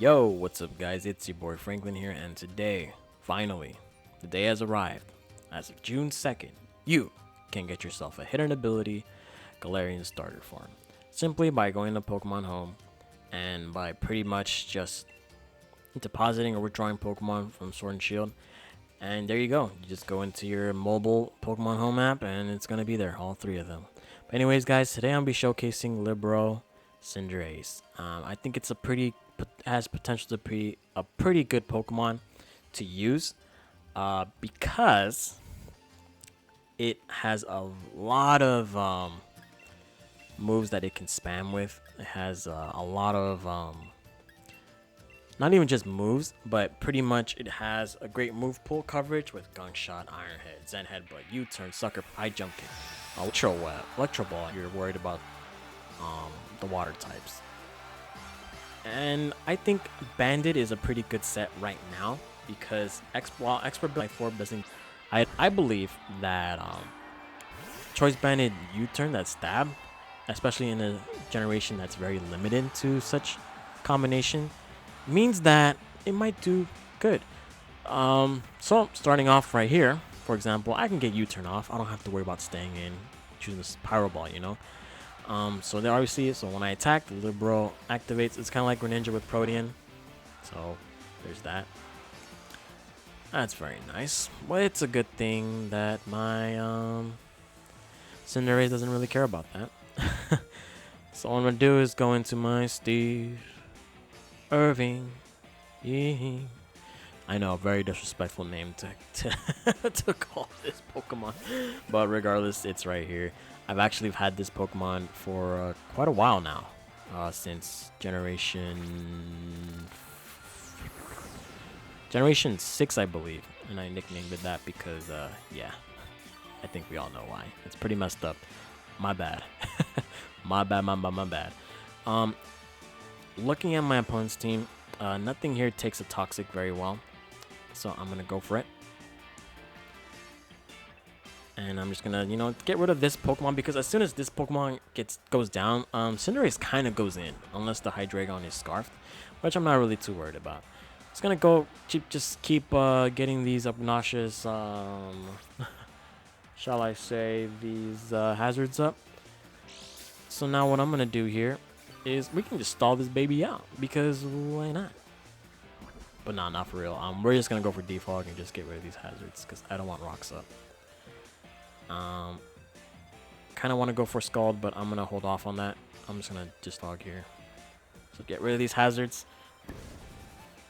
Yo, what's up guys, it's your boy Franklin here, and today, finally, the day has arrived. As of June 2nd, you can get yourself a hidden ability Galarian starter form, simply by going to Pokemon Home, and by pretty much just depositing or withdrawing Pokemon from Sword and Shield, and there you go. You just go into your mobile Pokemon Home app, and it's going to be there, all three of them. But anyways guys, today I'll be showcasing Libero Cinderace. I think it's has potential to be a pretty good Pokemon to use because it has a lot of moves that it can spam with. It has a lot of not even just moves, but pretty much it has a great move pool coverage with Gunk Shot, Iron Head, Zen Headbutt, U-Turn, Sucker, High Jump Kick, Electro Ball. You're worried about the water types. And I think Bandit is a pretty good set right now because while Expert Life 4 doesn't, I believe that Choice Bandit U-Turn, that stab, especially in a generation that's very limited to such combination, means that it might do good. So starting off right here, for example, I can get U-Turn off. I don't have to worry about staying in, choosing this Pyro Ball, you know. So there obviously, so when I attack, the Libero activates. It's kind of like Greninja with Protean. So there's that. That's very nice. But it's a good thing that my Cinderace doesn't really care about that. So what I'm gonna do is go into my Steve Irving. I know, very disrespectful name to call this Pokemon, but regardless, it's right here. I've actually had this Pokemon for quite a while now, since Generation 6, I believe, and I nicknamed it that because, yeah, I think we all know why. It's pretty messed up. My bad. my bad. Looking at my opponent's team, nothing here takes a Toxic very well, so I'm gonna go for it. And I'm just gonna, get rid of this Pokemon because as soon as this Pokemon goes down, Cinderace kind of goes in, unless the Hydreigon is Scarfed, which I'm not really too worried about. It's gonna go just keep getting these obnoxious, shall I say, these hazards up. So now what I'm gonna do here is we can just stall this baby out because why not? But nah, not for real. We're just gonna go for Defog and just get rid of these hazards because I don't want rocks up. Kind of want to go for Scald, but I'm gonna hold off on that. I'm just gonna log here. So get rid of these hazards,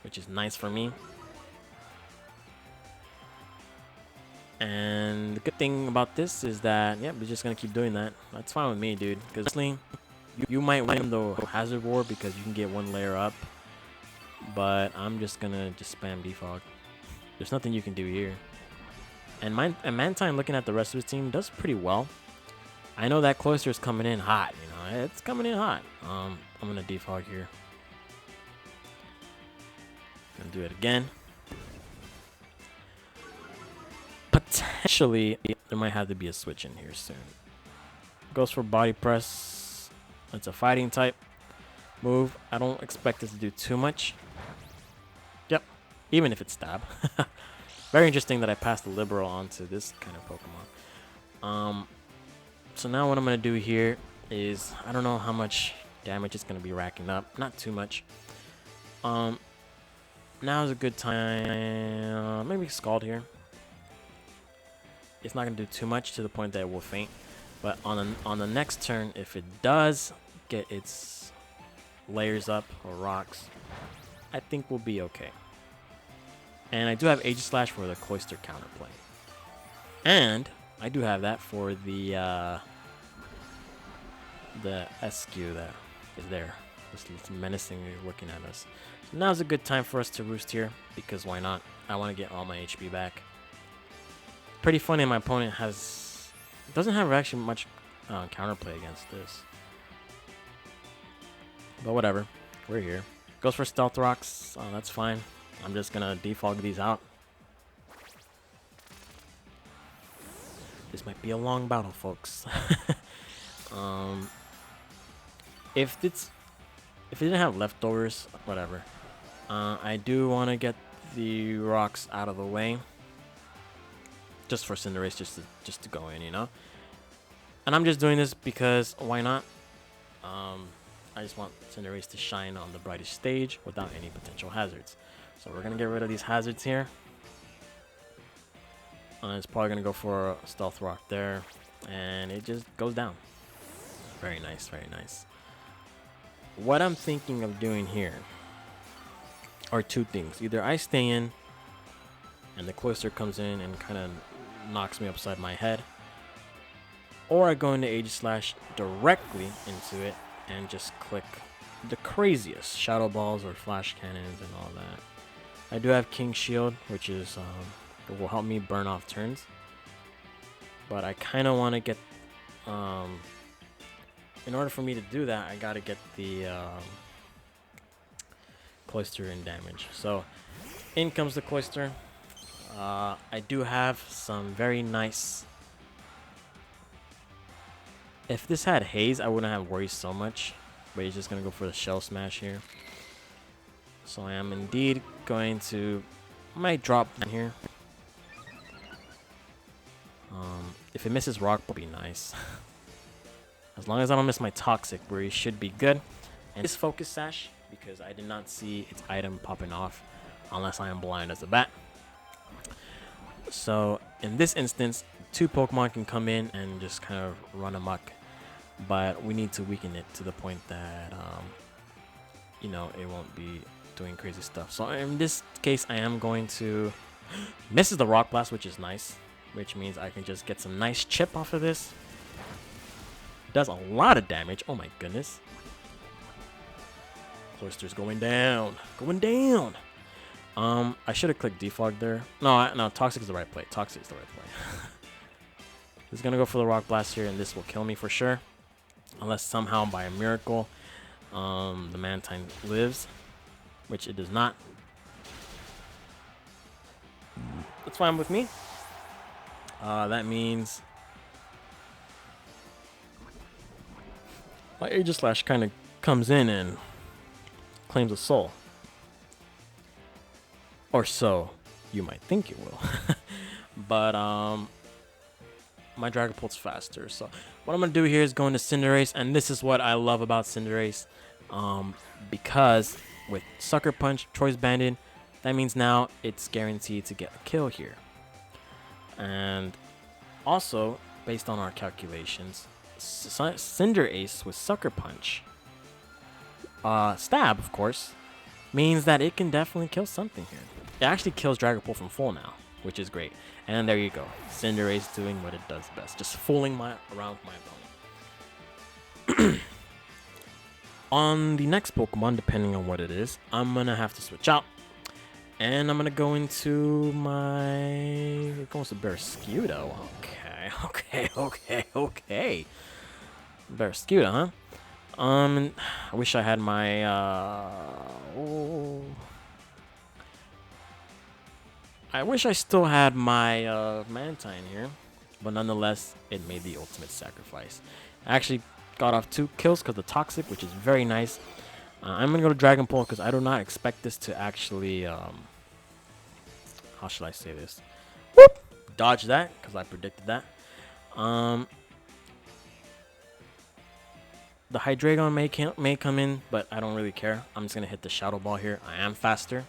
which is nice for me. And the good thing about this is that, yeah, we're just gonna keep doing that. That's fine with me, dude. Because you might win the hazard war because you can get one layer up, but I'm just gonna spam Defog. There's nothing you can do here. And Mantine, looking at the rest of his team, does pretty well. I know that Cloyster is coming in hot, it's coming in hot. I'm gonna Defog here. Gonna do it again. Potentially, there might have to be a switch in here soon. Goes for Body Press. It's a fighting type move. I don't expect it to do too much. Yep, even if it's Stab. Very interesting that I passed the Libero onto this kind of Pokemon. So now what I'm going to do here is, I don't know how much damage it's going to be racking up. Not too much. Now is a good time. Maybe Scald here. It's not going to do too much to the point that it will faint. But on the next turn, if it does get its layers up or rocks, I think we'll be okay. And I do have Aegislash for the Cloyster counterplay. And I do have that for the SQ that is there. It's menacingly looking at us. So now's a good time for us to roost here, because why not? I want to get all my HP back. Pretty funny, my opponent doesn't have actually much counterplay against this. But whatever, we're here. Goes for Stealth Rocks, that's fine. I'm just gonna defog these out. This might be a long battle, folks. If it didn't have leftovers, whatever. I do want to get the rocks out of the way, just for Cinderace, just to go in, you know. And I'm just doing this because why not? I just want Cinderace to shine on the brightest stage without any potential hazards. So we're gonna get rid of these hazards here. It's probably gonna go for a stealth rock there, and it just goes down. Very nice, very nice. What I'm thinking of doing here are two things. Either I stay in and the Cloyster comes in and kind of knocks me upside my head, or I go into Aegis Slash directly into it and just click the craziest Shadow Balls or Flash Cannons and all that. I do have King Shield, which is it will help me burn off turns, but I kind of want to get in order for me to do that, I gotta get the Cloyster in damage. So in comes the Cloyster. I do have some very nice. If this had Haze, I wouldn't have worried so much, but he's just gonna go for the Shell Smash here. So I am indeed going to, I might drop down here. If it misses Rock, it'll be nice. As long as I don't miss my Toxic, where he should be good. And this Focus Sash, because I did not see its item popping off unless I am blind as a bat. So in this instance, two Pokemon can come in and just kind of run amok, but we need to weaken it to the point that you know, it won't be doing crazy stuff. So in this case, I am going to misses the Rock Blast, which is nice, which means I can just get some nice chip off of this. Does a lot of damage. Oh my goodness. Cloyster's going down. Going down. I should have clicked Defog there. No, Toxic is the right play. Toxic is the right play. He's gonna go for the Rock Blast here, and this will kill me for sure. Unless somehow by a miracle, the Mantine lives, which it does not. That's fine with me. That means my Aegis Slash kind of comes in and claims a soul. Or so you might think it will. But my Dragapult's faster. So what I'm going to do here is go into Cinderace. And this is what I love about Cinderace. Because with Sucker Punch, Choice Banded, that means now it's guaranteed to get a kill here. And also, based on our calculations, Cinderace with Sucker Punch, Stab, of course, means that it can definitely kill something here. It actually kills Dragapult from full now, which is great. And there you go. Cinderace doing what it does best, just fooling around my opponent. On the next Pokemon, depending on what it is, I'm going to have to switch out. And I'm going to go into my... We're going to Barrascuda. Okay. Barrascuda, huh? I wish I had my... I wish I still had my Mantine here. But nonetheless, it made the ultimate sacrifice. I actually got off 2 kills because of the Toxic, which is very nice. I'm going to go to Dragon Pole because I do not expect this to actually... how should I say this? Whoop! Dodge that because I predicted that. The Hydreigon may come in, but I don't really care. I'm just going to hit the Shadow Ball here. I am faster.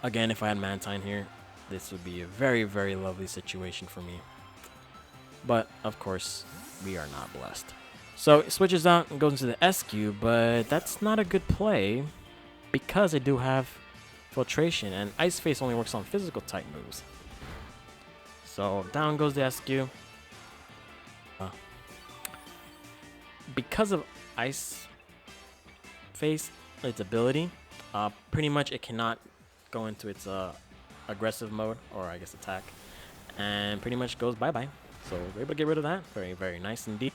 Again, if I had Mantine here, this would be a very, very lovely situation for me. But, of course, we are not blessed. So, it switches out and goes into the SQ, but that's not a good play because I do have Filtration, and Ice Face only works on physical type moves. So, down goes the SQ. Because of Ice Face, its ability, pretty much it cannot go into its aggressive mode, or I guess attack, and pretty much goes bye-bye. So we're able to get rid of that. Very, very nice indeed.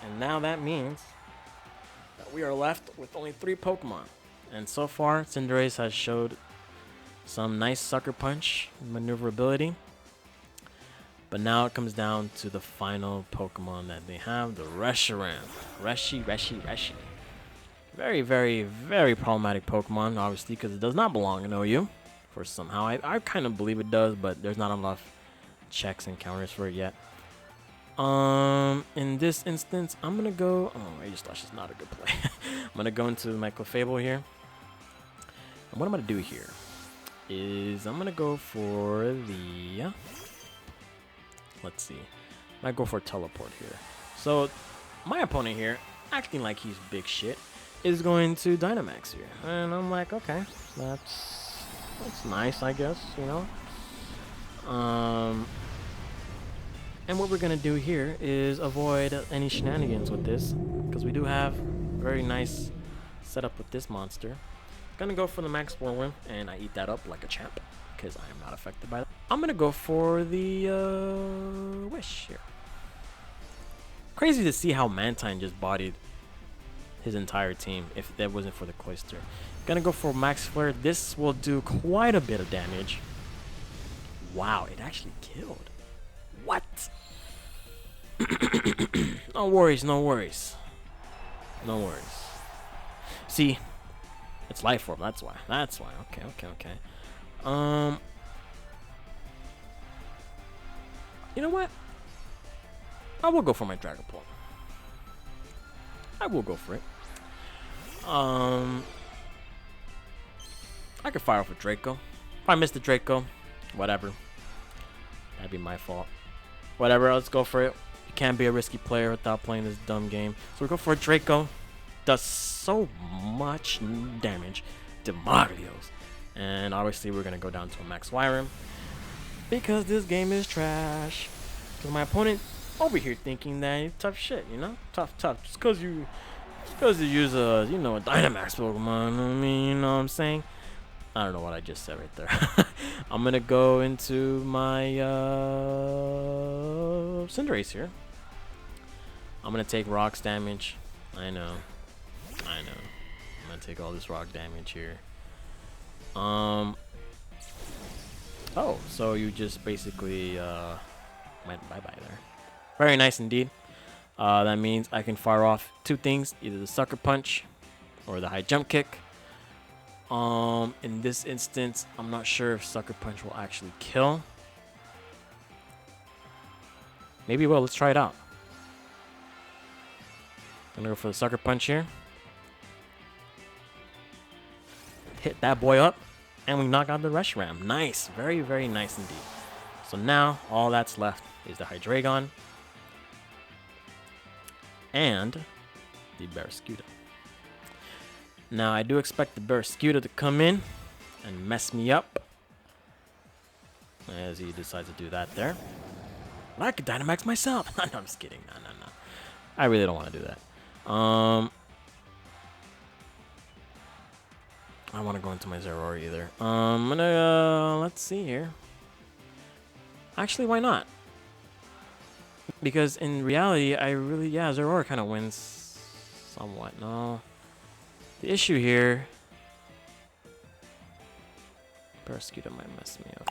And now that means that we are left with only 3 Pokemon. And so far, Cinderace has showed some nice Sucker Punch maneuverability. But now it comes down to the final Pokemon that they have, the Reshiram. Reshi. Very, very, very problematic Pokemon, obviously, because it does not belong in OU. For somehow, I kind of believe it does, but there's not enough checks and counters for it yet. In this instance, I'm gonna go. Oh, Rage Slash is not a good play. I'm gonna go into my Clefable here. And what I'm gonna do here is I'm gonna go for the. Let's see. I might go for a Teleport here. So my opponent here, acting like he's big shit, is going to Dynamax here, and I'm like, okay, that's nice, I guess, you know. And what we're gonna do here is avoid any shenanigans with this, because we do have a very nice setup with this monster. Gonna go for the Max Whirlwind, and I eat that up like a champ, because I am not affected by that. I'm gonna go for the Wish here. Crazy to see how Mantine just bodied his entire team if that wasn't for the Cloyster. Gonna go for Max Flare. This will do quite a bit of damage. Wow, it actually killed. What? No worries, no worries. No worries. See, it's Life Orb, that's why. That's why. Okay, okay, okay. You know what? I will go for my Dragapult. I will go for it. I could fire off a Draco. If I miss the Draco, whatever. That'd be my fault. Whatever, let's go for it. You can't be a risky player without playing this dumb game. So we go for a Draco. Does so much damage to Marios. And obviously we're going to go down to a Max Wyram, because this game is trash. Because my opponent over here thinking that he's tough shit, you know? Tough. Just because you use a, you know, a Dynamax Pokemon. I mean, you know what I'm saying? I don't know what I just said right there. I'm going to go into my Cinderace here. I'm going to take rocks damage. I know. I'm going to take all this rock damage here. Oh, so you just basically went bye-bye there. Very nice indeed. That means I can fire off two things, either the Sucker Punch or the High Jump Kick. In this instance, I'm not sure if Sucker Punch will actually kill. Maybe it will. Let's try it out. I'm gonna go for the Sucker Punch here. Hit that boy up, and we knock out the Reshiram. Nice. Very, very nice indeed. So now, all that's left is the Hydreigon and the Barraskewda. Now, I do expect the Barraskewda to come in and mess me up, as he decides to do that there. But I could Dynamax myself. No, I'm just kidding. No. I really don't want to do that. I want to go into my Zeraora either. I'm gonna let's see here. Actually, why not? Because in reality, Zeraora kind of wins somewhat. No, the issue here, Barraskewda might mess me up.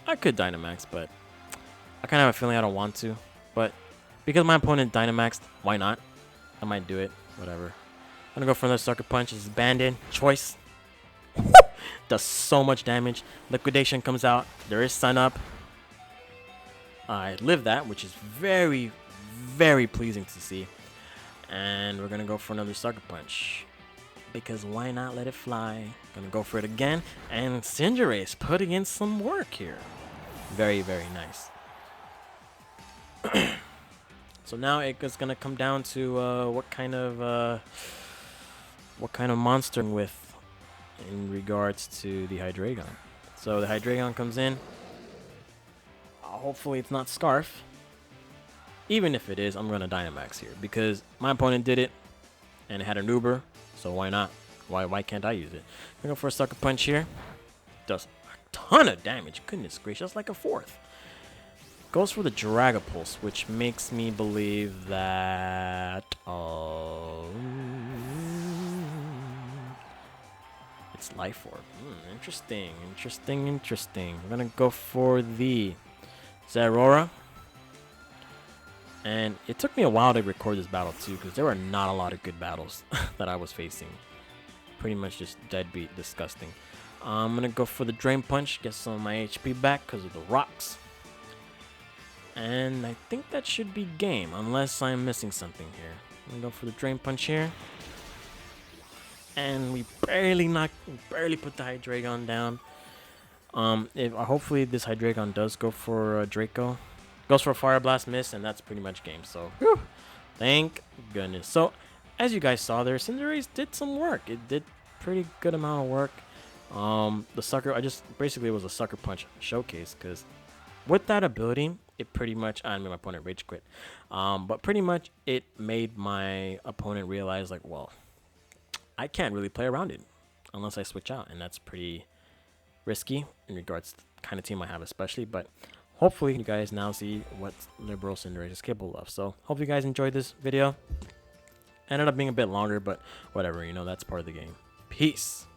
I could Dynamax, but I kind of have a feeling I don't want to. But because my opponent Dynamaxed, why not? I might do it. Whatever. I'm gonna go for another Sucker Punch. It's Banded. Choice. Does so much damage. Liquidation comes out. There is Sun Up. I live that, which is very, very pleasing to see. And we're gonna go for another Sucker Punch, because why not let it fly? Gonna go for it again. And Cinderace putting in some work here. Very, very nice. So now it's gonna come down to what kind of monster with in regards to the Hydreigon. So the Hydreigon comes in. Hopefully it's not Scarf. Even if it is, I'm gonna Dynamax here because my opponent did it and it had an Uber. So why not? Why can't I use it? I'm gonna go for a Sucker Punch here. Does a ton of damage. Goodness gracious, like a fourth. Goes for the Dragapulse, which makes me believe that it's its life orb. Interesting, interesting, interesting. We're gonna go for the Zeraora. And it took me a while to record this battle too, because there were not a lot of good battles that I was facing. Pretty much just deadbeat, disgusting. I'm gonna go for the Drain Punch, get some of my HP back because of the rocks. And I think that should be game, unless I'm missing something here. I'm gonna go for the Drain Punch here. And we barely put the Hydreigon down. Hopefully this Hydreigon does go for Draco. Goes for a Fire Blast, miss, and that's pretty much game. So, whew, thank goodness. So, as you guys saw there, Cinderace did some work. It did pretty good amount of work. The Sucker, basically it was a Sucker Punch showcase, because with that ability, it pretty much, I made my opponent rage quit. But pretty much it made my opponent realize, like, well, I can't really play around it unless I switch out, and that's pretty risky in regards to the kind of team I have, especially. But hopefully you guys now see what Libero Cinderace is capable of. So hope you guys enjoyed this video. Ended up being a bit longer, but whatever, you know, that's part of the game. Peace.